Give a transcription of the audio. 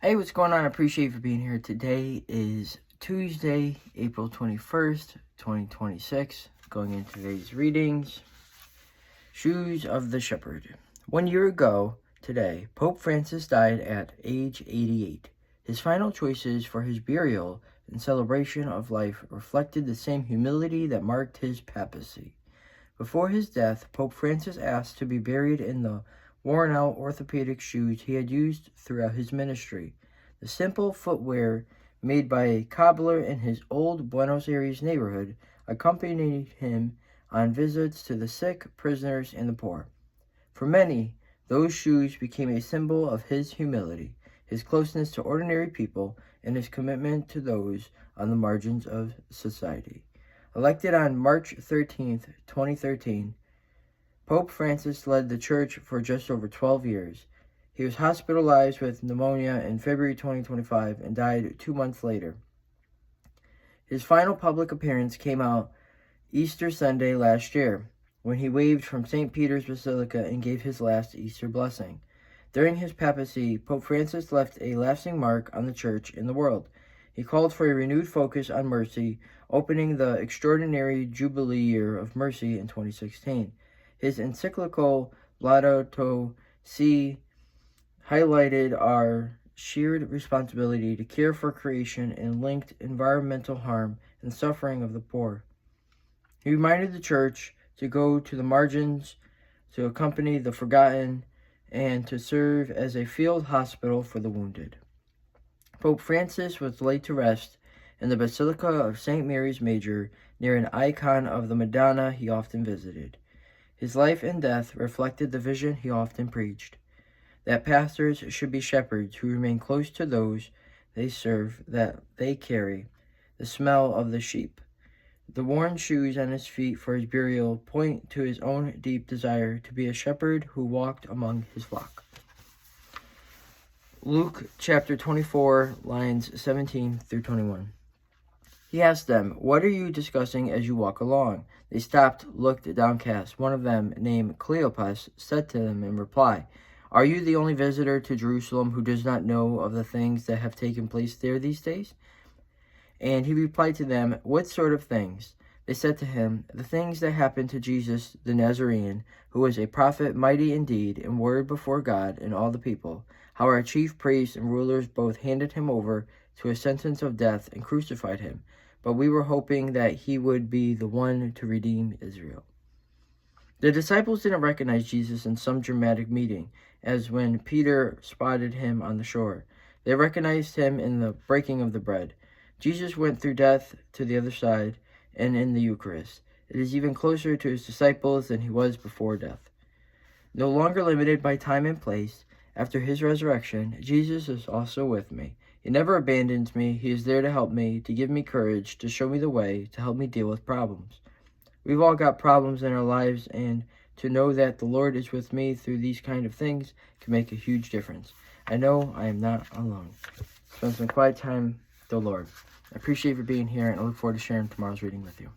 Hey, what's going on? I appreciate you for being here. Today is Tuesday, April 21st, 2026. Going into today's readings. Shoes of the Shepherd. 1 year ago today, Pope Francis died at age 88. His final choices for his burial and celebration of life reflected the same humility that marked his papacy. Before his death, Pope Francis asked to be buried in the worn-out orthopedic shoes he had used throughout his ministry. The simple footwear made by a cobbler in his old Buenos Aires neighborhood accompanied him on visits to the sick, prisoners, and the poor. For many, those shoes became a symbol of his humility, his closeness to ordinary people, and his commitment to those on the margins of society. Elected on March 13, 2013, Pope Francis led the Church for just over 12 years. He was hospitalized with pneumonia in February 2025 and died 2 months later. His final public appearance came out Easter Sunday last year, when he waved from St. Peter's Basilica and gave his last Easter blessing. During his papacy, Pope Francis left a lasting mark on the Church and the world. He called for a renewed focus on mercy, opening the extraordinary Jubilee Year of Mercy in 2016. His encyclical Laudato Si highlighted our shared responsibility to care for creation and linked environmental harm and suffering of the poor. He reminded the Church to go to the margins, to accompany the forgotten, and to serve as a field hospital for the wounded. Pope Francis was laid to rest in the Basilica of St. Mary's Major, near an icon of the Madonna he often visited. His life and death reflected the vision he often preached, that pastors should be shepherds who remain close to those they serve, that they carry the smell of the sheep. The worn shoes on his feet for his burial point to his own deep desire to be a shepherd who walked among his flock. Luke chapter 24, lines 17 through 21. He asked them, "What are you discussing as you walk along?" They stopped, looked downcast. One of them, named Cleopas, said to them in reply, "Are you the only visitor to Jerusalem who does not know of the things that have taken place there these days?" And he replied to them, "What sort of things?" They said to him, "The things that happened to Jesus the Nazarene, who was a prophet mighty in deed and word before God and all the people, how our chief priests and rulers both handed him over to a sentence of death and crucified him. But we were hoping that he would be the one to redeem Israel." The disciples didn't recognize Jesus in some dramatic meeting, as when Peter spotted him on the shore. They recognized him in the breaking of the bread. Jesus went through death to the other side, and in the Eucharist. It is even closer to his disciples than he was before death. No longer limited by time and place, after his resurrection, Jesus is also with me. He never abandons me. He is there to help me, to give me courage, to show me the way, to help me deal with problems. We've all got problems in our lives, and to know that the Lord is with me through these kind of things can make a huge difference. I know I am not alone. Spend some quiet time with the Lord. I appreciate you for being here, and I look forward to sharing tomorrow's reading with you.